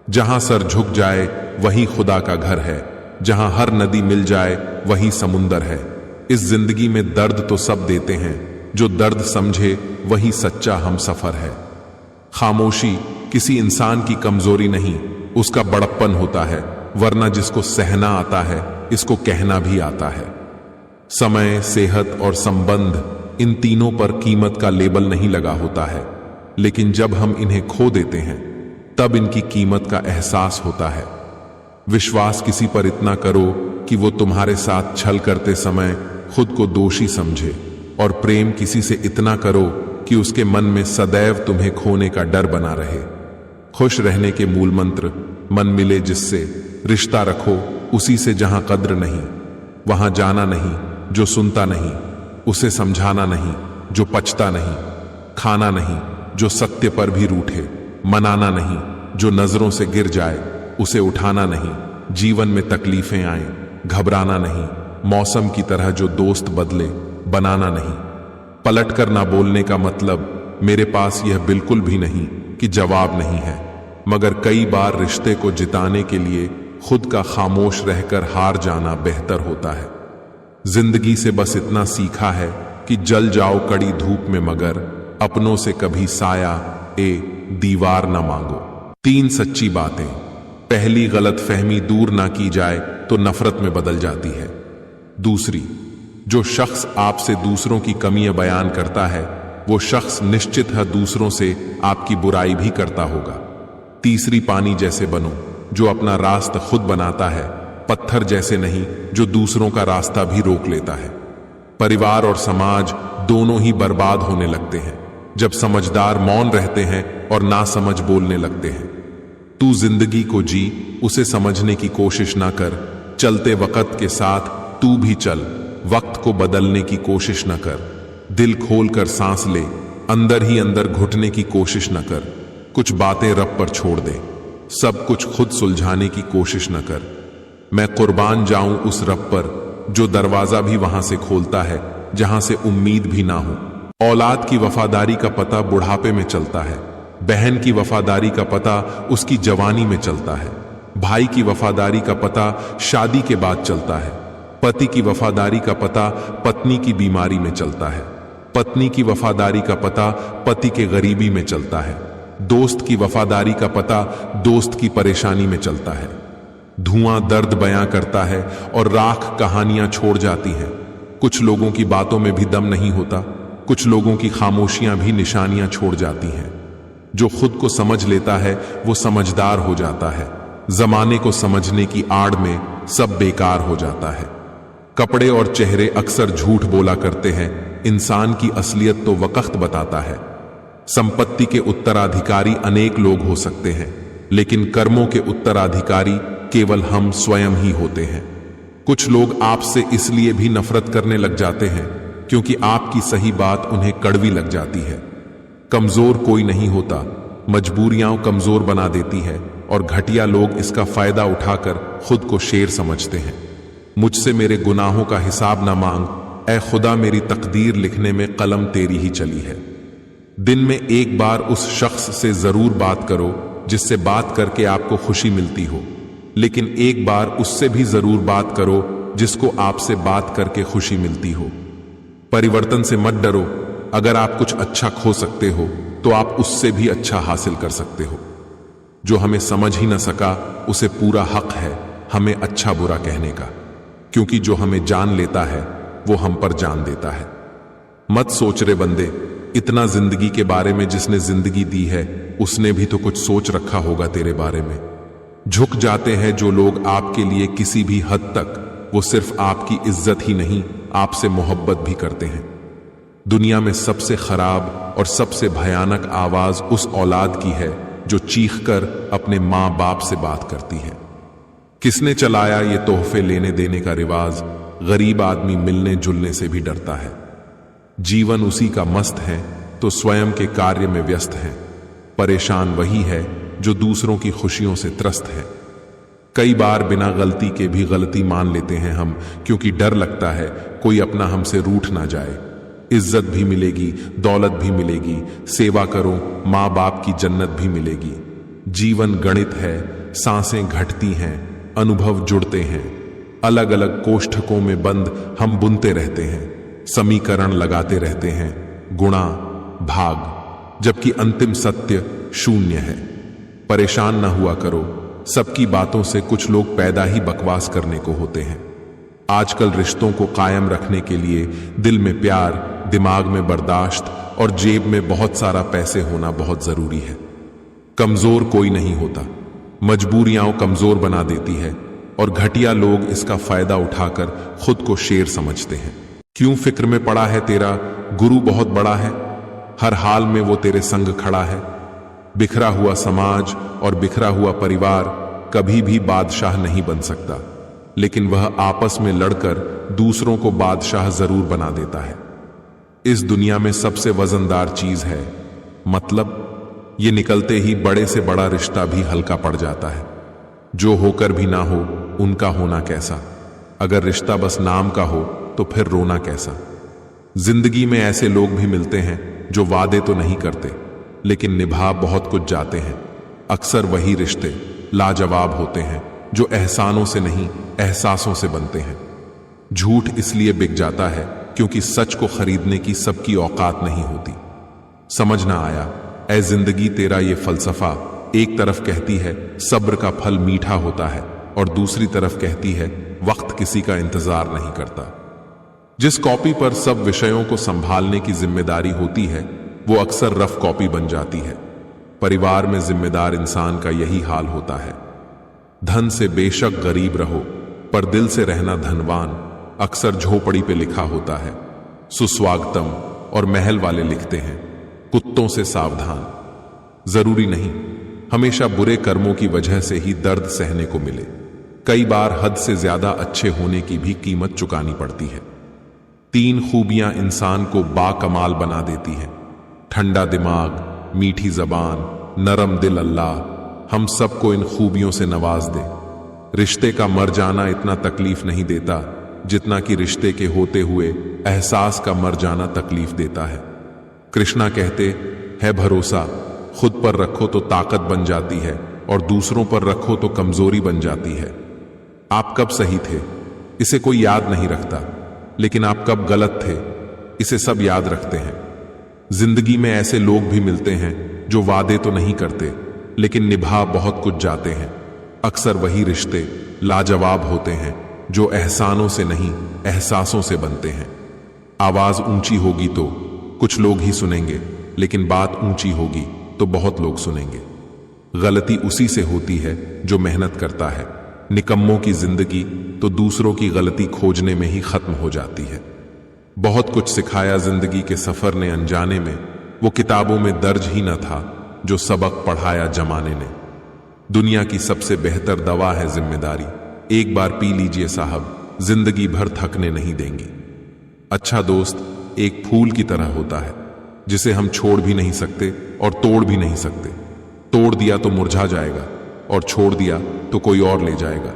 जहां सर झुक जाए वही खुदा का घर है, जहां हर नदी मिल जाए वही समुंदर है। इस जिंदगी में दर्द तो सब देते हैं, जो दर्द समझे वही सच्चा हमसफर है। खामोशी किसी इंसान की कमजोरी नहीं, उसका बड़प्पन होता है, वरना जिसको सहना आता है इसको कहना भी आता है। समय, सेहत और संबंध, इन तीनों पर कीमत का लेबल नहीं लगा होता है, लेकिन जब हम इन्हें खो देते हैं तब इनकी कीमत का एहसास होता है। विश्वास किसी पर इतना करो कि वो तुम्हारे साथ छल करते समय खुद को दोषी समझे, और प्रेम किसी से इतना करो कि उसके मन में सदैव तुम्हें खोने का डर बना रहे। खुश रहने के मूल मंत्र: मन मिले जिससे, रिश्ता रखो उसी से जहां कद्र नहीं, वहां जाना नहीं जो सुनता नहीं, उसे समझाना नहीं जो पचता नहीं, खाना नहीं जो सत्य पर भी रूठे, मनाना नहीं जो नजरों से गिर जाए, उसे उठाना नहीं जीवन में तकलीफें आए, घबराना नहीं मौसम की तरह जो दोस्त बदले, बनाना नहीं। पलट कर ना बोलने का मतलब मेरे पास यह बिल्कुल भी नहीं कि जवाब नहीं है, मगर कई बार रिश्ते को जिताने के लिए खुद का खामोश रहकर हार जाना बेहतर होता है। जिंदगी से बस इतना सीखा है कि जल जाओ कड़ी धूप में, मगर अपनों से कभी साया दीवार ना मांगो। 3 सच्ची बातें। पहली, गलत फहमी दूर ना की जाए तो नफरत में बदल जाती है। दूसरी, जो शख्स आपसे दूसरों की कमियां बयान करता है वो शख्स निश्चित है दूसरों से आपकी बुराई भी करता होगा। तीसरी, पानी जैसे बनो जो अपना रास्ता खुद बनाता है, पत्थर जैसे नहीं जो दूसरों का रास्ता भी रोक लेता है। परिवार और समाज दोनों ही बर्बाद होने लगते हैं जब समझदार मौन रहते हैं और ना समझ बोलने लगते हैं। तू जिंदगी को जी, उसे समझने की कोशिश ना कर। चलते वक्त के साथ तू भी चल, वक्त को बदलने की कोशिश न कर। दिल खोल कर सांस ले, अंदर ही अंदर घुटने की कोशिश न कर। कुछ बातें रब पर छोड़ दे, सब कुछ खुद सुलझाने की कोशिश न कर। मैं कुर्बान जाऊं उस रब पर जो दरवाजा भी वहां से खोलता है जहां से उम्मीद भी ना हो। औलाद की वफादारी का पता बुढ़ापे में चलता है, बहन की वफादारी का पता उसकी जवानी में चलता है, भाई की वफादारी का पता शादी के बाद चलता है, पति की वफादारी का पता पत्नी की बीमारी में चलता है, पत्नी की वफादारी का पता पति के गरीबी में चलता है, दोस्त की वफादारी का पता दोस्त की परेशानी में चलता है। धुआं दर्द बयां करता है और राख कहानियां छोड़ जाती हैं। कुछ लोगों की बातों में भी दम नहीं होता, कुछ लोगों की खामोशियां भी निशानियां छोड़ जाती हैं। जो खुद को समझ लेता है वो समझदार हो जाता है, जमाने को समझने की आड़ में सब बेकार हो जाता है। कपड़े और चेहरे अक्सर झूठ बोला करते हैं, इंसान की असलियत तो वक्त बताता है। संपत्ति के उत्तराधिकारी अनेक लोग हो सकते हैं, लेकिन कर्मों के उत्तराधिकारी केवल हम स्वयं ही होते हैं। कुछ लोग आपसे इसलिए भी नफरत करने लग जाते हैं क्योंकि आपकी सही बात उन्हें कड़वी लग जाती है। कमजोर कोई नहीं होता, मजबूरियां कमजोर बना देती है और घटिया लोग इसका फायदा उठाकर खुद को शेर समझते हैं। मुझसे मेरे गुनाहों का हिसाब ना मांग, ऐ खुदा मेरी तकदीर लिखने में कलम तेरी ही चली है। दिन में एक बार उस शख्स से जरूर बात करो जिससे बात करके आपको खुशी मिलती हो, लेकिन एक बार उससे भी जरूर बात करो जिसको आपसे बात करके खुशी मिलती हो। परिवर्तन से मत डरो, अगर आप कुछ अच्छा खो सकते हो तो आप उससे भी अच्छा हासिल कर सकते हो। जो हमें समझ ही न सका उसे पूरा हक है हमें अच्छा बुरा कहने का, क्योंकि जो हमें जान लेता है वो हम पर जान देता है। मत सोच रे बंदे, इतना जिंदगी के बारे में जिसने जिंदगी दी है उसने भी तो कुछ सोच रखा होगा तेरे बारे में। झुक जाते हैं जो लोग आपके लिए किसी भी हद तक, वो सिर्फ आपकी इज्जत ही नहीं आपसे मोहब्बत भी करते हैं। दुनिया में सबसे खराब और सबसे भयानक आवाज उस औलाद की है जो चीखकर अपने मां बाप से बात करती है। किसने चलाया ये तोहफे लेने देने का रिवाज? गरीब आदमी मिलने जुलने से भी डरता है। जीवन उसी का मस्त है तो स्वयं के कार्य में व्यस्त है। परेशान वही है जो दूसरों की खुशियों से त्रस्त है। कई बार बिना गलती के भी गलती मान लेते हैं हम, क्योंकि डर लगता है कोई अपना हमसे रूठ ना जाए। इज्जत भी मिलेगी, दौलत भी मिलेगी, सेवा करो माँ बाप की जन्नत भी मिलेगी। जीवन गणित है, सांसें घटती हैं, अनुभव जुड़ते हैं। अलग अलग कोष्ठकों में बंद हम बुनते रहते हैं, समीकरण लगाते रहते हैं, गुणा भाग, जबकि अंतिम सत्य शून्य है। परेशान न हुआ करो, सबकी बातों से कुछ लोग पैदा ही बकवास करने को होते हैं। आजकल रिश्तों को कायम रखने के लिए दिल में प्यार, दिमाग में बर्दाश्त और जेब में बहुत सारा पैसे होना बहुत जरूरी है। कमजोर कोई नहीं होता, मजबूरियां कमजोर बना देती है और घटिया लोग इसका फायदा उठाकर खुद को शेर समझते हैं। क्यों फिक्र में पड़ा है तेरा गुरु बहुत बड़ा है, हर हाल में वो तेरे संग खड़ा है। बिखरा हुआ समाज और बिखरा हुआ परिवार कभी भी बादशाह नहीं बन सकता, लेकिन वह आपस में लड़कर दूसरों को बादशाह जरूर बना देता है। इस दुनिया में सबसे वजनदार चीज है मतलब। ये निकलते ही बड़े से बड़ा रिश्ता भी हल्का पड़ जाता है। जो होकर भी ना हो उनका होना कैसा, अगर रिश्ता बस नाम का हो तो फिर रोना कैसा। जिंदगी में ऐसे लोग भी मिलते हैं जो वादे तो नहीं करते लेकिन निभा बहुत कुछ जाते हैं। अक्सर वही रिश्ते लाजवाब होते हैं जो एहसानों से नहीं एहसासों से बनते हैं। झूठ इसलिए बिक जाता है क्योंकि सच को खरीदने की सबकी औकात नहीं होती। समझ ना आया ऐ जिंदगी तेरा ये फलसफा। एक तरफ कहती है सब्र का फल मीठा होता है और दूसरी तरफ कहती है वक्त किसी का इंतजार नहीं करता। जिस कॉपी पर सब विषयों को संभालने की जिम्मेदारी होती है वो अक्सर रफ कॉपी बन जाती है। परिवार में जिम्मेदार इंसान का यही हाल होता है। धन से बेशक गरीब रहो पर दिल से रहना धनवान, अक्सर झोपड़ी पे लिखा होता है। सुस्वागतम और महल वाले लिखते हैं कुत्तों से सावधान। जरूरी नहीं हमेशा बुरे कर्मों की वजह से ही दर्द सहने को मिले, कई बार हद से ज्यादा अच्छे होने की भी कीमत चुकानी पड़ती है। 3 खूबियां इंसान को बाकमाल बना देती हैं, ठंडा दिमाग, मीठी जबान, नरम दिल। अल्लाह हम सबको इन खूबियों से नवाज दे। रिश्ते का मर जाना इतना तकलीफ नहीं देता जितना कि रिश्ते के होते हुए एहसास का मर जाना तकलीफ देता है। कृष्णा कहते है भरोसा खुद पर रखो तो ताकत बन जाती है और दूसरों पर रखो तो कमजोरी बन जाती है। आप कब सही थे इसे कोई याद नहीं रखता, लेकिन आप कब गलत थे इसे सब याद रखते हैं। जिंदगी में ऐसे लोग भी मिलते हैं जो वादे तो नहीं करते लेकिन निभा बहुत कुछ जाते हैं। अक्सर वही रिश्ते लाजवाब होते हैं जो एहसानों से नहीं एहसासों से बनते हैं। आवाज ऊंची होगी तो कुछ लोग ही सुनेंगे, लेकिन बात ऊंची होगी तो बहुत लोग सुनेंगे। गलती उसी से होती है जो मेहनत करता है। निकम्मों की जिंदगी तो दूसरों की गलती खोजने में ही खत्म हो जाती है। बहुत कुछ सिखाया जिंदगी के सफर ने अनजाने में, वो किताबों में दर्ज ही न था जो सबक पढ़ाया जमाने ने। दुनिया की सबसे बेहतर दवा है जिम्मेदारी। एक बार पी लीजिए साहब, जिंदगी भर थकने नहीं देंगी। अच्छा दोस्त एक फूल की तरह होता है जिसे हम छोड़ भी नहीं सकते और तोड़ भी नहीं सकते। तोड़ दिया तो मुरझा जाएगा और छोड़ दिया तो कोई और ले जाएगा।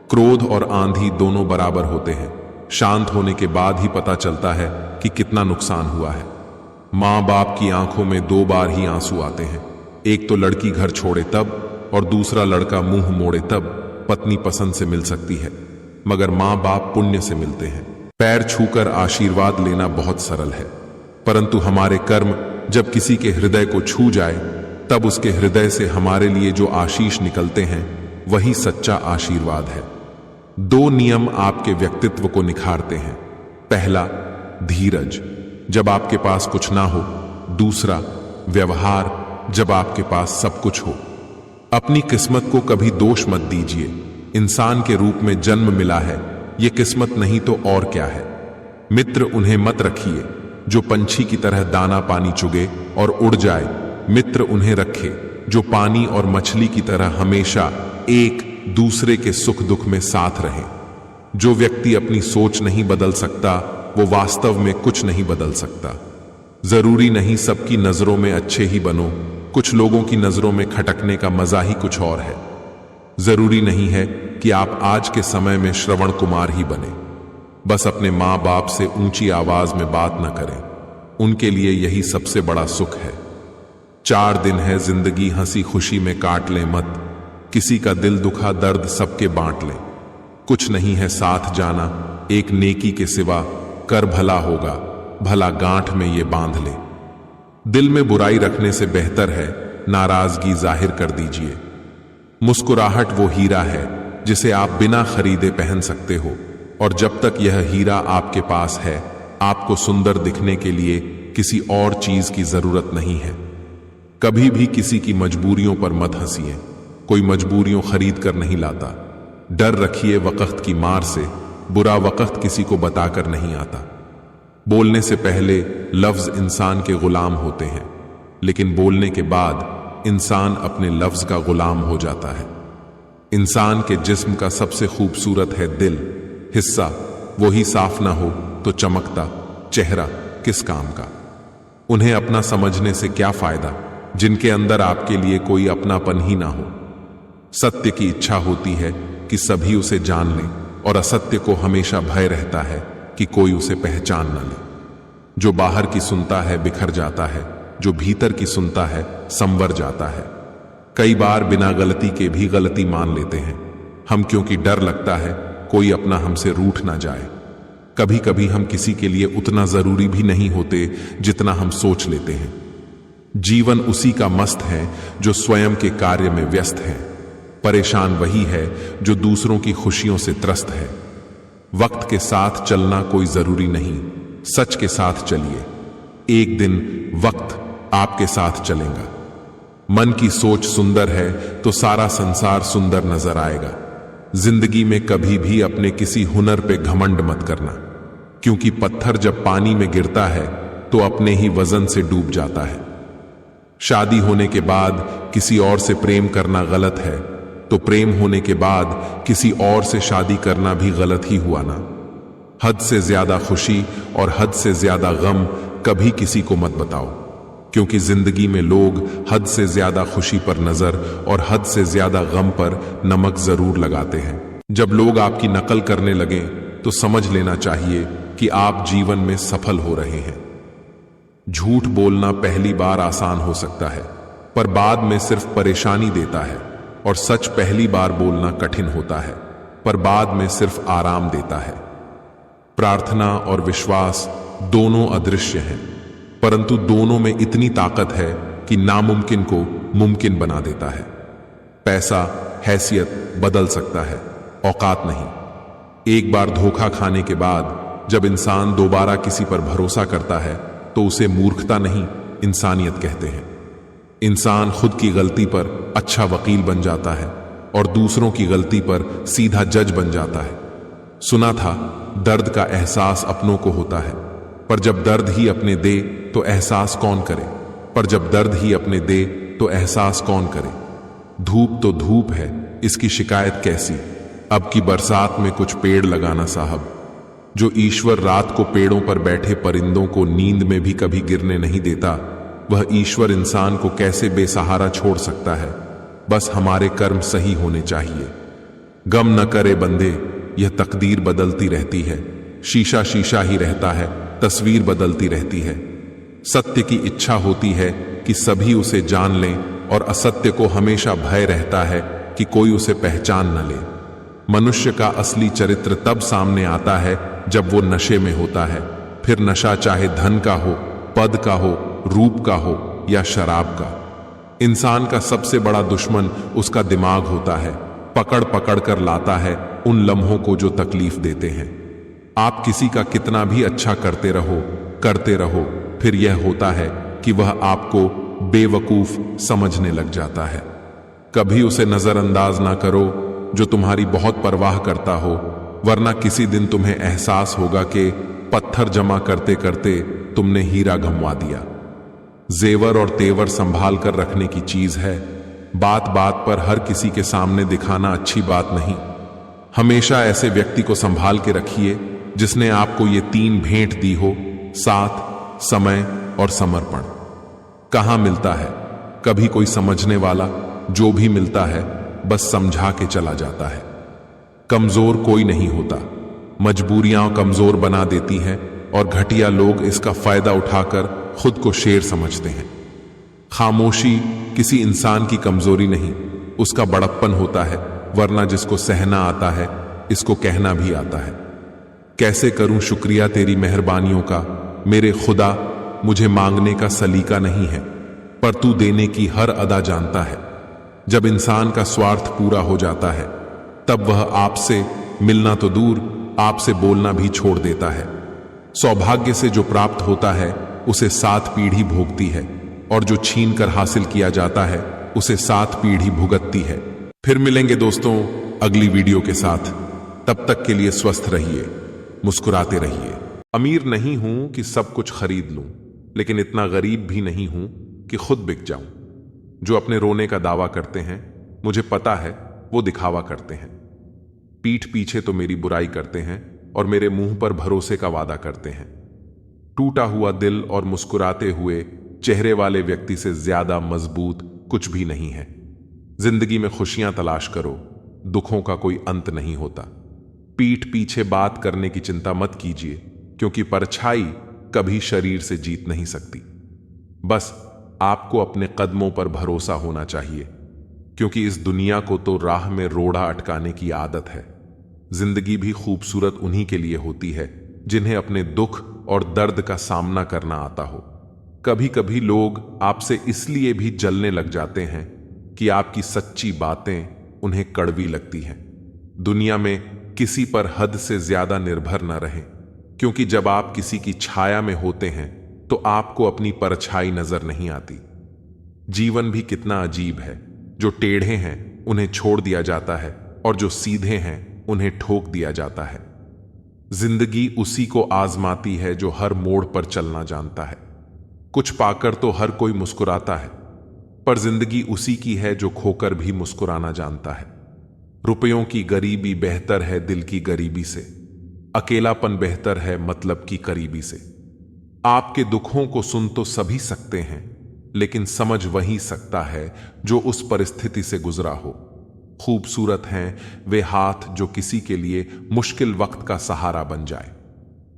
क्रोध और आंधी दोनों बराबर होते हैं। शांत होने के बाद ही पता चलता है कि कितना नुकसान हुआ है। माँ बाप की आंखों में 2 बार ही आंसू आते हैं, एक तो लड़की घर छोड़े तब और दूसरा लड़का मुंह मोड़े तब। पत्नी पसंद से मिल सकती है मगर माँ बाप पुण्य से मिलते हैं। पैर छूकर आशीर्वाद लेना बहुत सरल है, परंतु हमारे कर्म जब किसी के हृदय को छू जाए तब उसके हृदय से हमारे लिए जो आशीष निकलते हैं वही सच्चा आशीर्वाद है। 2 नियम आपके व्यक्तित्व को निखारते हैं। पहला धीरज, जब आपके पास कुछ ना हो। दूसरा व्यवहार, जब आपके पास सब कुछ हो। अपनी किस्मत को कभी दोष मत दीजिए। इंसान के रूप में जन्म मिला है, ये किस्मत नहीं तो और क्या है। मित्र उन्हें मत रखिए जो पंछी की तरह दाना पानी चुगे और उड़ जाए। मित्र उन्हें रखे जो पानी और मछली की तरह हमेशा एक दूसरे के सुख दुख में साथ रहे। जो व्यक्ति अपनी सोच नहीं बदल सकता वो वास्तव में कुछ नहीं बदल सकता। जरूरी नहीं सबकी नजरों में अच्छे ही बनो, कुछ लोगों की नजरों में खटकने का मजा ही कुछ और है। जरूरी नहीं है कि आप आज के समय में श्रवण कुमार ही बने। बस अपने माँ बाप से ऊंची आवाज में बात न करें, उनके लिए यही सबसे बड़ा सुख है। 4 दिन है जिंदगी, हंसी खुशी में काट ले मत, किसी का दिल दुखा दर्द सबके बांट ले। कुछ नहीं है साथ जाना एक नेकी के सिवा, कर भला होगा भला गांठ में ये बांध ले। दिल में बुराई रखने से बेहतर है नाराजगी जाहिर कर दीजिए। मुस्कुराहट वो हीरा है जिसे आप बिना खरीदे पहन सकते हो, और जब तक यह हीरा आपके पास है आपको सुंदर दिखने के लिए किसी और चीज की जरूरत नहीं है। कभी भी किसी की मजबूरियों पर मत हंसिए, कोई मजबूरियों खरीद कर नहीं लाता। डर रखिए वक्त की मार से, बुरा वक्त किसी को बताकर नहीं आता। बोलने से पहले लफ्ज इंसान के गुलाम होते हैं, लेकिन बोलने के बाद इंसान अपने लफ्ज का गुलाम हो जाता है। इंसान के जिस्म का सबसे खूबसूरत है दिल, हिस्सा वही साफ ना हो तो चमकता चेहरा किस काम का। उन्हें अपना समझने से क्या फायदा जिनके अंदर आपके लिए कोई अपनापन ही ना हो। सत्य की इच्छा होती है कि सभी उसे जान लें, और असत्य को हमेशा भय रहता है कि कोई उसे पहचान न ले। जो बाहर की सुनता है बिखर जाता है, जो भीतर की सुनता है संवर जाता है। कई बार बिना गलती के भी गलती मान लेते हैं हम, क्योंकि डर लगता है कोई अपना हमसे रूठ ना जाए। कभी कभी हम किसी के लिए उतना जरूरी भी नहीं होते जितना हम सोच लेते हैं। जीवन उसी का मस्त है जो स्वयं के कार्य में व्यस्त है। परेशान वही है जो दूसरों की खुशियों से त्रस्त है। वक्त के साथ चलना कोई जरूरी नहीं, सच के साथ चलिए, एक दिन वक्त आपके साथ चलेगा। मन की सोच सुंदर है तो सारा संसार सुंदर नजर आएगा। जिंदगी में कभी भी अपने किसी हुनर पे घमंड मत करना, क्योंकि पत्थर जब पानी में गिरता है तो अपने ही वजन से डूब जाता है। शादी होने के बाद किसी और से प्रेम करना गलत है, तो प्रेम होने के बाद किसी और से शादी करना भी गलत ही हुआ ना। हद से ज्यादा खुशी और हद से ज्यादा गम कभी किसी को मत बताओ, क्योंकि जिंदगी में लोग हद से ज्यादा खुशी पर नजर और हद से ज्यादा गम पर नमक जरूर लगाते हैं। जब लोग आपकी नकल करने लगे तो समझ लेना चाहिए कि आप जीवन में सफल हो रहे हैं। झूठ बोलना पहली बार आसान हो सकता है, पर बाद में सिर्फ परेशानी देता है, और सच पहली बार बोलना कठिन होता है, पर बाद में सिर्फ आराम देता है। प्रार्थना और विश्वास दोनों अदृश्य हैं, परंतु दोनों में इतनी ताकत है कि नामुमकिन को मुमकिन बना देता है। पैसा हैसियत बदल सकता है, औकात नहीं। एक बार धोखा खाने के बाद जब इंसान दोबारा किसी पर भरोसा करता है तो उसे मूर्खता नहीं इंसानियत कहते हैं। इंसान खुद की गलती पर अच्छा वकील बन जाता है और दूसरों की गलती पर सीधा जज बन जाता है। सुना था दर्द का एहसास अपनों को होता है, पर जब दर्द ही अपने दे तो एहसास कौन करे। पर जब दर्द ही अपने दे तो एहसास कौन करे। धूप तो धूप है, इसकी शिकायत कैसी। अब की बरसात में कुछ पेड़ लगाना साहब। जो ईश्वर रात को पेड़ों पर बैठे परिंदों को नींद में भी कभी गिरने नहीं देता, वह ईश्वर इंसान को कैसे बेसहारा छोड़ सकता है। बस हमारे कर्म सही होने चाहिए। गम न करे बंदे, यह तकदीर बदलती रहती है। शीशा शीशा ही रहता है, तस्वीर बदलती रहती है। सत्य की इच्छा होती है कि सभी उसे जान लें, और असत्य को हमेशा भय रहता है कि कोई उसे पहचान न ले। मनुष्य का असली चरित्र तब सामने आता है जब वो नशे में होता है। फिर नशा चाहे धन का हो, पद का हो, रूप का हो या शराब का। इंसान का सबसे बड़ा दुश्मन उसका दिमाग होता है। पकड़ पकड़ कर लाता है उन लम्हों को जो तकलीफ देते हैं। आप किसी का कितना भी अच्छा करते रहो, फिर यह होता है कि वह आपको बेवकूफ समझने लग जाता है। कभी उसे नजरअंदाज ना करो जो तुम्हारी बहुत परवाह करता हो, वरना किसी दिन तुम्हें एहसास होगा कि पत्थर जमा करते करते तुमने हीरा गंवा दिया। जेवर और तेवर संभाल कर रखने की चीज है। बात बात पर हर किसी के सामने दिखाना अच्छी बात नहीं। हमेशा ऐसे व्यक्ति को संभाल के रखिए जिसने आपको ये 3 भेंट दी हो, साथ, समय और समर्पण। कहां मिलता है कभी कोई समझने वाला। जो भी मिलता है बस समझा के चला जाता है। कमजोर कोई नहीं होता, मजबूरियां कमजोर बना देती हैं, और घटिया लोग इसका फायदा उठाकर खुद को शेर समझते हैं। खामोशी किसी इंसान की कमजोरी नहीं, उसका बड़प्पन होता है, वरना जिसको सहना आता है इसको कहना भी आता है। कैसे करूं शुक्रिया तेरी मेहरबानियों का, मेरे खुदा मुझे मांगने का सलीका नहीं है, पर तू देने की हर अदा जानता है। जब इंसान का स्वार्थ पूरा हो जाता है तब वह आपसे मिलना तो दूर, आपसे बोलना भी छोड़ देता है। सौभाग्य से जो प्राप्त होता है उसे 7 पीढ़ी भोगती है, और जो छीन कर हासिल किया जाता है उसे 7 पीढ़ी भुगतती है। फिर मिलेंगे दोस्तों अगली वीडियो के साथ। तब तक के लिए स्वस्थ रहिए, मुस्कुराते रहिए। अमीर नहीं हूं कि सब कुछ खरीद लूं, लेकिन इतना गरीब भी नहीं हूं कि खुद बिक जाऊं। जो अपने रोने का दावा करते हैं, मुझे पता है वो दिखावा करते हैं। पीठ पीछे तो मेरी बुराई करते हैं और मेरे मुंह पर भरोसे का वादा करते हैं। टूटा हुआ दिल और मुस्कुराते हुए चेहरे वाले व्यक्ति से ज्यादा मजबूत कुछ भी नहीं है। जिंदगी में खुशियां तलाश करो, दुखों का कोई अंत नहीं होता। पीठ पीछे बात करने की चिंता मत कीजिए, क्योंकि परछाई कभी शरीर से जीत नहीं सकती। बस आपको अपने कदमों पर भरोसा होना चाहिए, क्योंकि इस दुनिया को तो राह में रोड़ा अटकाने की आदत है। जिंदगी भी खूबसूरत उन्हीं के लिए होती है जिन्हें अपने दुख और दर्द का सामना करना आता हो। कभी कभी लोग आपसे इसलिए भी जलने लग जाते हैं कि आपकी सच्ची बातें उन्हें कड़वी लगती हैं। दुनिया में किसी पर हद से ज्यादा निर्भर न रहें, क्योंकि जब आप किसी की छाया में होते हैं तो आपको अपनी परछाई नजर नहीं आती। जीवन भी कितना अजीब है, जो टेढ़े हैं उन्हें छोड़ दिया जाता है और जो सीधे हैं उन्हें ठोक दिया जाता है। जिंदगी उसी को आजमाती है जो हर मोड़ पर चलना जानता है। कुछ पाकर तो हर कोई मुस्कुराता है, पर जिंदगी उसी की है जो खोकर भी मुस्कुराना जानता है। रुपयों की गरीबी बेहतर है दिल की गरीबी से, अकेलापन बेहतर है मतलब की करीबी से। आपके दुखों को सुन तो सभी सकते हैं, लेकिन समझ वही सकता है जो उस परिस्थिति से गुजरा हो। खूबसूरत हैं वे हाथ जो किसी के लिए मुश्किल वक्त का सहारा बन जाए।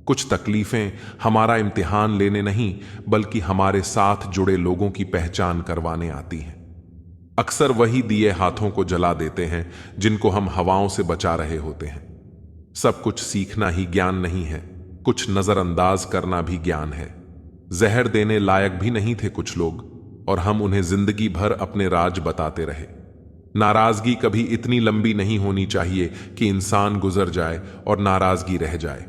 कुछ तकलीफें हमारा इम्तिहान लेने नहीं, बल्कि हमारे साथ जुड़े लोगों की पहचान करवाने आती हैं। अक्सर वही दिए हाथों को जला देते हैं जिनको हम हवाओं से बचा रहे होते हैं। सब कुछ सीखना ही ज्ञान नहीं है, कुछ नजरअंदाज करना भी ज्ञान है। जहर देने लायक भी नहीं थे कुछ लोग, और हम उन्हें जिंदगी भर अपने राज बताते रहे। नाराजगी कभी इतनी लंबी नहीं होनी चाहिए कि इंसान गुजर जाए और नाराजगी रह जाए।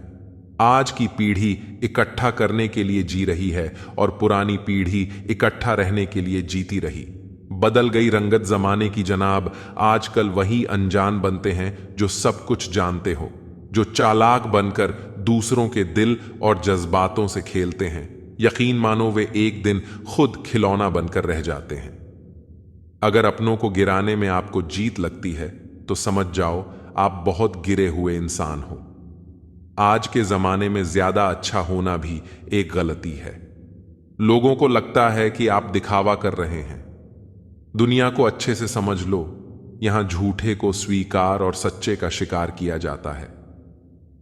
आज की पीढ़ी इकट्ठा करने के लिए जी रही है और पुरानी पीढ़ी इकट्ठा रहने के लिए जीती रही। बदल गई रंगत जमाने की जनाब, आजकल वही अनजान बनते हैं जो सब कुछ जानते हो, जो चालाक बनकर दूसरों के दिल और जज्बातों से खेलते हैं। यकीन मानो वे एक दिन खुद खिलौना बनकर रह जाते हैं। अगर अपनों को गिराने में आपको जीत लगती है तो समझ जाओ आप बहुत गिरे हुए इंसान हो। आज के जमाने में ज्यादा अच्छा होना भी एक गलती है। लोगों को लगता है कि आप दिखावा कर रहे हैं। दुनिया को अच्छे से समझ लो, यहां झूठे को स्वीकार और सच्चे का शिकार किया जाता है।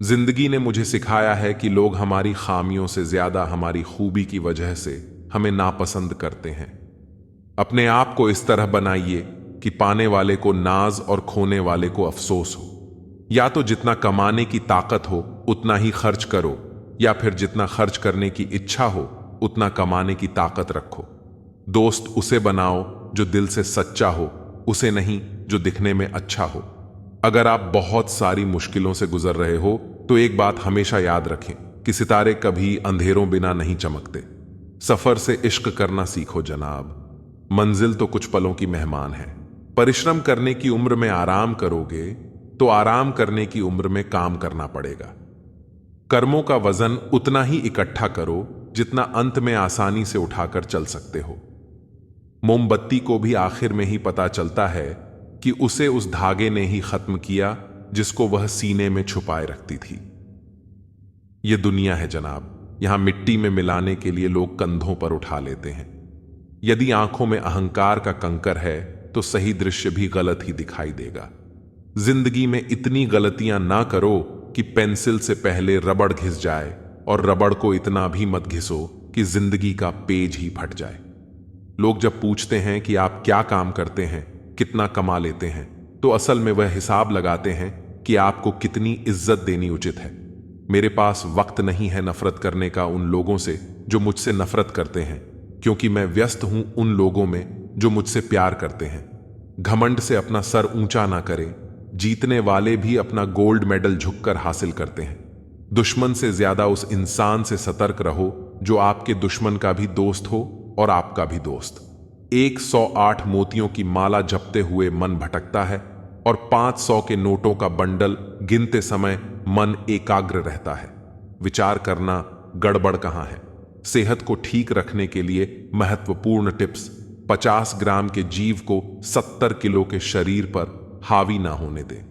जिंदगी ने मुझे सिखाया है कि लोग हमारी खामियों से ज्यादा हमारी खूबी की वजह से हमें नापसंद करते हैं। अपने आप को इस तरह बनाइए कि पाने वाले को नाज और खोने वाले को अफसोस हो। या तो जितना कमाने की ताकत हो उतना ही खर्च करो, या फिर जितना खर्च करने की इच्छा हो उतना कमाने की ताकत रखो। दोस्त उसे बनाओ जो दिल से सच्चा हो, उसे नहीं जो दिखने में अच्छा हो। अगर आप बहुत सारी मुश्किलों से गुजर रहे हो तो एक बात हमेशा याद रखें कि सितारे कभी अंधेरों बिना नहीं चमकते। सफर से इश्क करना सीखो जनाब, मंजिल तो कुछ पलों की मेहमान है। परिश्रम करने की उम्र में आराम करोगे तो आराम करने की उम्र में काम करना पड़ेगा। कर्मों का वजन उतना ही इकट्ठा करो जितना अंत में आसानी से उठाकर चल सकते हो। मोमबत्ती को भी आखिर में ही पता चलता है कि उसे उस धागे ने ही खत्म किया जिसको वह सीने में छुपाए रखती थी। यह दुनिया है जनाब, यहां मिट्टी में मिलाने के लिए लोग कंधों पर उठा लेते हैं। यदि आंखों में अहंकार का कंकर है तो सही दृश्य भी गलत ही दिखाई देगा। जिंदगी में इतनी गलतियां ना करो कि पेंसिल से पहले रबड़ घिस जाए, और रबड़ को इतना भी मत घिसो कि जिंदगी का पेज ही फट जाए। लोग जब पूछते हैं कि आप क्या काम करते हैं, कितना कमा लेते हैं, तो असल में वह हिसाब लगाते हैं कि आपको कितनी इज्जत देनी उचित है। मेरे पास वक्त नहीं है नफरत करने का उन लोगों से जो मुझसे नफरत करते हैं, क्योंकि मैं व्यस्त हूं उन लोगों में जो मुझसे प्यार करते हैं। घमंड से अपना सर ऊंचा ना करें। जीतने वाले भी अपना गोल्ड मेडल झुककर हासिल करते हैं। दुश्मन से ज्यादा उस इंसान से सतर्क रहो जो आपके दुश्मन का भी दोस्त हो और आपका भी दोस्त। 108 मोतियों की माला जपते हुए मन भटकता है और 500 के नोटों का बंडल गिनते समय मन एकाग्र रहता है। विचार करना गड़बड़ कहां है। सेहत को ठीक रखने के लिए महत्वपूर्ण टिप्स। 50 ग्राम के जीव को 70 किलो के शरीर पर हावी ना होने दें।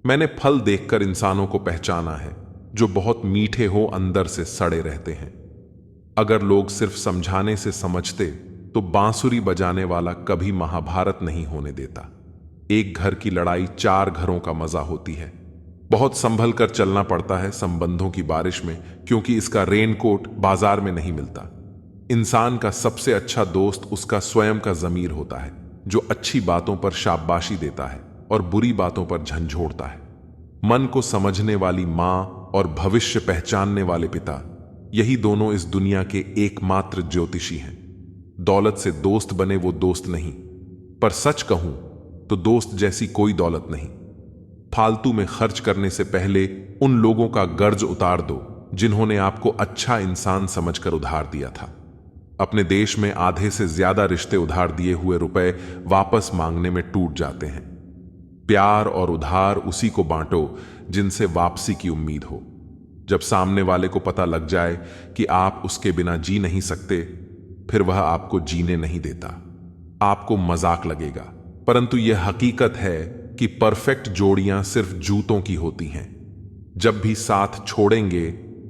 मैंने फल देखकर इंसानों को पहचाना है जो बहुत मीठे हो अंदर से सड़े रहते हैं। अगर लोग सिर्फ समझाने से समझते तो बांसुरी बजाने वाला कभी महाभारत नहीं होने देता। एक घर की लड़ाई 4 घरों का मजा होती है। बहुत संभल कर चलना पड़ता है संबंधों की बारिश में, क्योंकि इसका रेनकोट बाजार में नहीं मिलता। इंसान का सबसे अच्छा दोस्त उसका स्वयं का ज़मीर होता है, जो अच्छी बातों पर शाबाशी देता है और बुरी बातों पर झंझोड़ता है। मन को समझने वाली मां और भविष्य पहचानने वाले पिता, यही दोनों इस दुनिया के एकमात्र ज्योतिषी हैं। दौलत से दोस्त बने वो दोस्त नहीं, पर सच कहूं तो दोस्त जैसी कोई दौलत नहीं। फालतू में खर्च करने से पहले उन लोगों का कर्ज उतार दो जिन्होंने आपको अच्छा इंसान समझकर उधार दिया था। अपने देश में आधे से ज्यादा रिश्ते उधार दिए हुए रुपए वापस मांगने में टूट जाते हैं। प्यार और उधार उसी को बांटो जिनसे वापसी की उम्मीद हो। जब सामने वाले को पता लग जाए कि आप उसके बिना जी नहीं सकते, फिर वह आपको जीने नहीं देता। आपको मजाक लगेगा, परंतु यह हकीकत है कि परफेक्ट जोड़ियां सिर्फ जूतों की होती हैं। जब भी साथ छोड़ेंगे,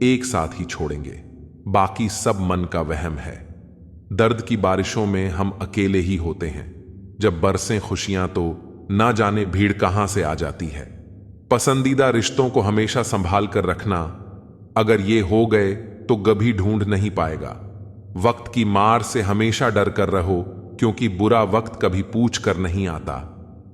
एक साथ ही छोड़ेंगे, बाकी सब मन का वहम है। दर्द की बारिशों में हम अकेले ही होते हैं। जब बरसें खुशियां तो ना जाने भीड़ कहां से आ जाती है। पसंदीदा रिश्तों को हमेशा संभाल कर रखना। अगर ये हो गए तो कभी ढूंढ नहीं पाएगा। वक्त की मार से हमेशा डर कर रहो, क्योंकि बुरा वक्त कभी पूछ कर नहीं आता।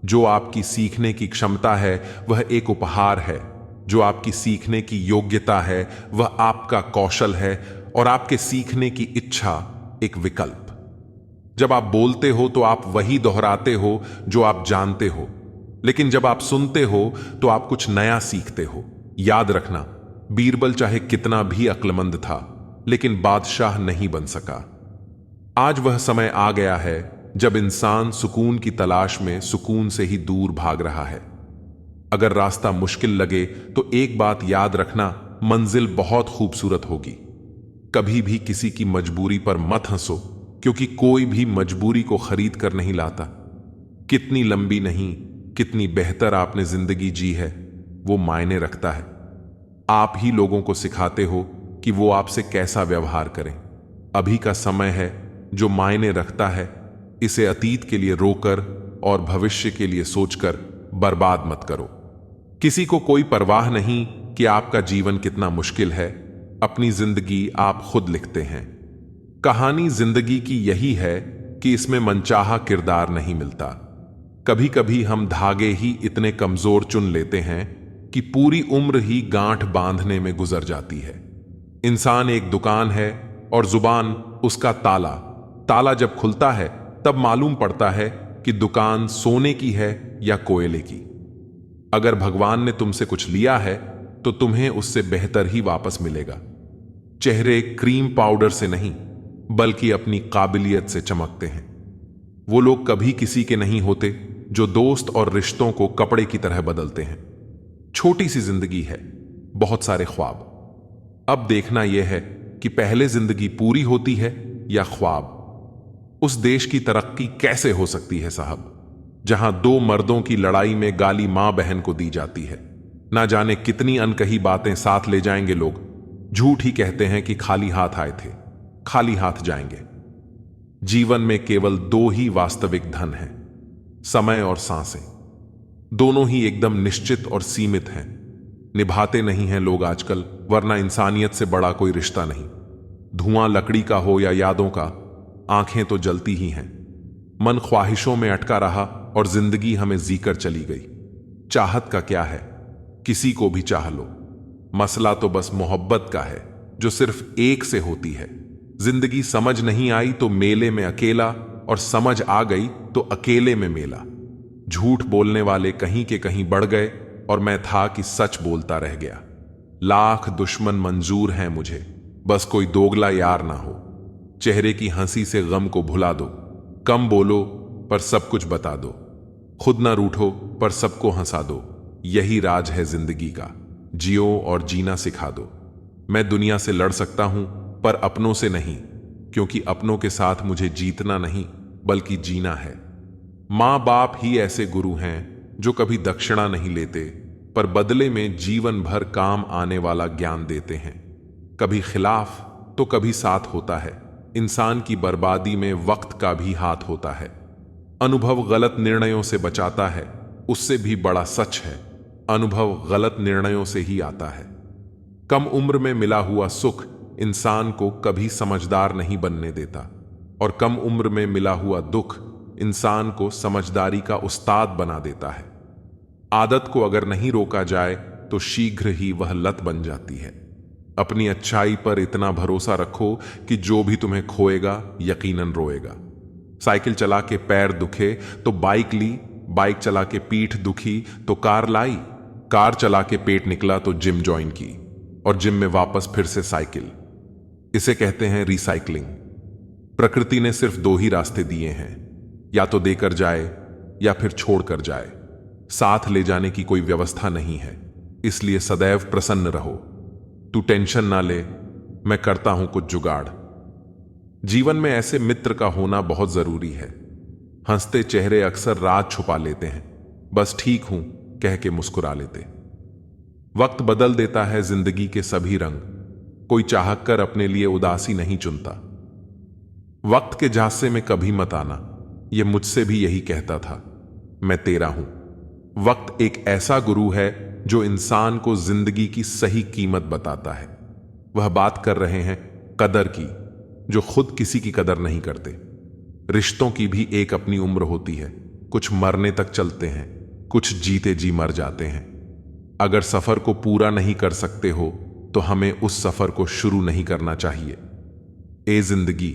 जो आपकी सीखने की क्षमता है वह एक उपहार है। जो आपकी सीखने की योग्यता है वह आपका कौशल है, और आपके सीखने की इच्छा एक विकल्प। जब आप बोलते हो तो आप वही दोहराते हो जो आप जानते हो, लेकिन जब आप सुनते हो तो आप कुछ नया सीखते हो। याद रखना, बीरबल चाहे कितना भी अक्लमंद था, लेकिन बादशाह नहीं बन सका। आज वह समय आ गया है जब इंसान सुकून की तलाश में सुकून से ही दूर भाग रहा है। अगर रास्ता मुश्किल लगे तो एक बात याद रखना, मंजिल बहुत खूबसूरत होगी। कभी भी किसी की मजबूरी पर मत हंसो, क्योंकि कोई भी मजबूरी को खरीद कर नहीं लाता। कितनी लंबी नहीं, कितनी बेहतर आपने जिंदगी जी है, वो मायने रखता है। आप ही लोगों को सिखाते हो कि वो आपसे कैसा व्यवहार करें। अभी का समय है जो मायने रखता है। इसे अतीत के लिए रोकर और भविष्य के लिए सोचकर बर्बाद मत करो। किसी को कोई परवाह नहीं कि आपका जीवन कितना मुश्किल है। अपनी जिंदगी आप खुद लिखते हैं। कहानी जिंदगी की यही है कि इसमें मनचाहा किरदार नहीं मिलता। कभी कभी हम धागे ही इतने कमजोर चुन लेते हैं कि पूरी उम्र ही गांठ बांधने में गुजर जाती है। इंसान एक दुकान है और जुबान उसका ताला। ताला जब खुलता है तब मालूम पड़ता है कि दुकान सोने की है या कोयले की। अगर भगवान ने तुमसे कुछ लिया है तो तुम्हें उससे बेहतर ही वापस मिलेगा। चेहरे क्रीम पाउडर से नहीं, बल्कि अपनी काबिलियत से चमकते हैं। वो लोग कभी किसी के नहीं होते जो दोस्त और रिश्तों को कपड़े की तरह बदलते हैं। छोटी सी जिंदगी है, बहुत सारे ख्वाब। अब देखना यह है कि पहले जिंदगी पूरी होती है या ख्वाब। उस देश की तरक्की कैसे हो सकती है साहब, जहां 2 मर्दों की लड़ाई में गाली मां बहन को दी जाती है। ना जाने कितनी अनकही बातें साथ ले जाएंगे लोग। झूठ ही कहते हैं कि खाली हाथ आए थे, खाली हाथ जाएंगे। जीवन में केवल 2 ही वास्तविक धन हैं, समय और सांसें। दोनों ही एकदम निश्चित और सीमित हैं। निभाते नहीं हैं लोग आजकल, वरना इंसानियत से बड़ा कोई रिश्ता नहीं। धुआं लकड़ी का हो या यादों का, आंखें तो जलती ही हैं। मन ख्वाहिशों में अटका रहा और जिंदगी हमें जीकर चली गई। चाहत का क्या है, किसी को भी चाह लो। मसला तो बस मोहब्बत का है जो सिर्फ एक से होती है। जिंदगी समझ नहीं आई तो मेले में अकेला, और समझ आ गई तो अकेले में मेला। झूठ बोलने वाले कहीं के कहीं बढ़ गए और मैं था कि सच बोलता रह गया। लाख दुश्मन मंजूर हैं मुझे, बस कोई दोगला यार ना हो। चेहरे की हंसी से गम को भुला दो, कम बोलो पर सब कुछ बता दो। खुद ना रूठो पर सबको हंसा दो। यही राज है जिंदगी का, जियो और जीना सिखा दो। मैं दुनिया से लड़ सकता हूं पर अपनों से नहीं, क्योंकि अपनों के साथ मुझे जीतना नहीं बल्कि जीना है। मां बाप ही ऐसे गुरु हैं जो कभी दक्षिणा नहीं लेते, पर बदले में जीवन भर काम आने वाला ज्ञान देते हैं। कभी खिलाफ तो कभी साथ होता है। इंसान की बर्बादी में वक्त का भी हाथ होता है। अनुभव गलत निर्णयों से बचाता है, उससे भी बड़ा सच है अनुभव गलत निर्णयों से ही आता है। कम उम्र में मिला हुआ सुख इंसान को कभी समझदार नहीं बनने देता, और कम उम्र में मिला हुआ दुख इंसान को समझदारी का उस्ताद बना देता है। आदत को अगर नहीं रोका जाए तो शीघ्र ही वह लत बन जाती है। अपनी अच्छाई पर इतना भरोसा रखो कि जो भी तुम्हें खोएगा यकीनन रोएगा। साइकिल चला के पैर दुखे तो बाइक ली, बाइक चला के पीठ दुखी तो कार लाई, कार चला के पेट निकला तो जिम ज्वाइन की, और जिम में वापस फिर से साइकिल। इसे कहते हैं रिसाइकलिंग। प्रकृति ने सिर्फ दो ही रास्ते दिए हैं, या तो देकर जाए या फिर छोड़कर जाए। साथ ले जाने की कोई व्यवस्था नहीं है, इसलिए सदैव प्रसन्न रहो। तू टेंशन ना ले, मैं करता हूं कुछ जुगाड़। जीवन में ऐसे मित्र का होना बहुत जरूरी है। हंसते चेहरे अक्सर राज छुपा लेते हैं, बस ठीक हूं कह के मुस्कुरा लेते। वक्त बदल देता है जिंदगी के सभी रंग, कोई चाहकर अपने लिए उदासी नहीं चुनता। वक्त के झांसे में कभी मत आना, यह मुझसे भी यही कहता था। मैं तेरा हूं। वक्त एक ऐसा गुरु है जो इंसान को जिंदगी की सही कीमत बताता है। वह बात कर रहे हैं कदर की, जो खुद किसी की कदर नहीं करते। रिश्तों की भी एक अपनी उम्र होती है, कुछ मरने तक चलते हैं, कुछ जीते जी मर जाते हैं। अगर सफर को पूरा नहीं कर सकते हो तो हमें उस सफर को शुरू नहीं करना चाहिए। ए जिंदगी,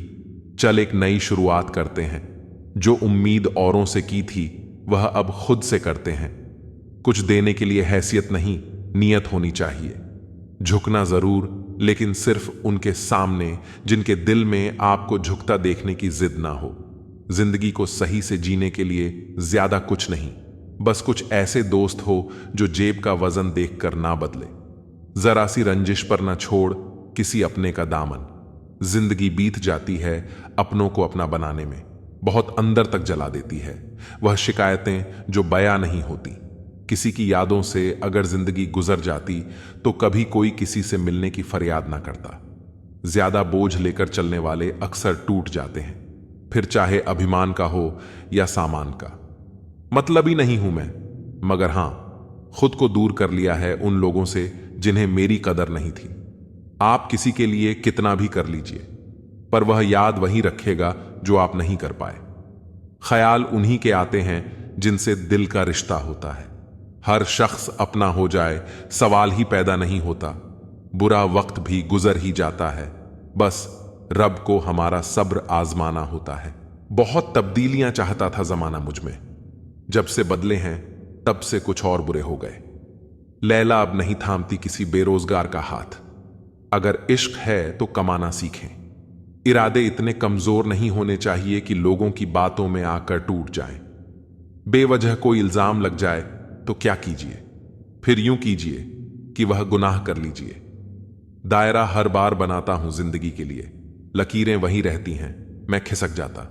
चल एक नई शुरुआत करते हैं। जो उम्मीद औरों से की थी वह अब खुद से करते हैं। कुछ देने के लिए हैसियत नहीं, नियत होनी चाहिए। झुकना जरूर, लेकिन सिर्फ उनके सामने जिनके दिल में आपको झुकता देखने की जिद ना हो। जिंदगी को सही से जीने के लिए ज्यादा कुछ नहीं, बस कुछ ऐसे दोस्त हो जो जेब का वजन देखकर ना बदले। जरा सी रंजिश पर ना छोड़ किसी अपने का दामन। जिंदगी बीत जाती है अपनों को अपना बनाने में, बहुत अंदर तक जला देती है वह शिकायतें जो बयां नहीं होती। किसी की यादों से अगर जिंदगी गुजर जाती तो कभी कोई किसी से मिलने की फरियाद ना करता। ज्यादा बोझ लेकर चलने वाले अक्सर टूट जाते हैं, फिर चाहे अभिमान का हो या सामान का। मतलबी नहीं हूं मैं, मगर हां, खुद को दूर कर लिया है उन लोगों से जिन्हें मेरी कदर नहीं थी। आप किसी के लिए कितना भी कर लीजिए, पर वह याद वही रखेगा जो आप नहीं कर पाए। ख्याल उन्हीं के आते हैं जिनसे दिल का रिश्ता होता है। हर शख्स अपना हो जाए सवाल ही पैदा नहीं होता। बुरा वक्त भी गुजर ही जाता है, बस रब को हमारा सब्र आजमाना होता है। बहुत तब्दीलियां चाहता था जमाना मुझ में, जब से बदले हैं तब से कुछ और बुरे हो गए। लैला अब नहीं थामती किसी बेरोजगार का हाथ। अगर इश्क है तो कमाना सीखें। इरादे इतने कमजोर नहीं होने चाहिए कि लोगों की बातों में आकर टूट जाएं। बेवजह कोई इल्जाम लग जाए तो क्या कीजिए, फिर यूं कीजिए कि वह गुनाह कर लीजिए। दायरा हर बार बनाता हूं जिंदगी के लिए, लकीरें वहीं रहती हैं, मैं खिसक जाता।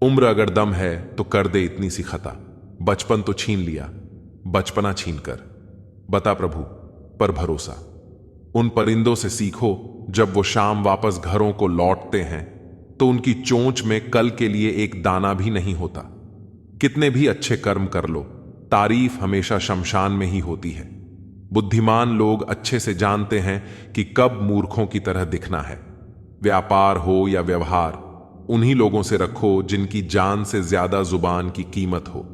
उम्र अगर दम है तो कर दे इतनी सी खता। बचपन तो छीन लिया, बचपना छीन कर। बता प्रभु पर भरोसा। उन परिंदों से सीखो जब वो शाम वापस घरों को लौटते हैं तो उनकी चोंच में कल के लिए एक दाना भी नहीं होता। कितने भी अच्छे कर्म कर लो, तारीफ हमेशा शमशान में ही होती है। बुद्धिमान लोग अच्छे से जानते हैं कि कब मूर्खों की तरह दिखना है। व्यापार हो या व्यवहार, उन्हीं लोगों से रखो जिनकी जान से ज्यादा जुबान की कीमत हो।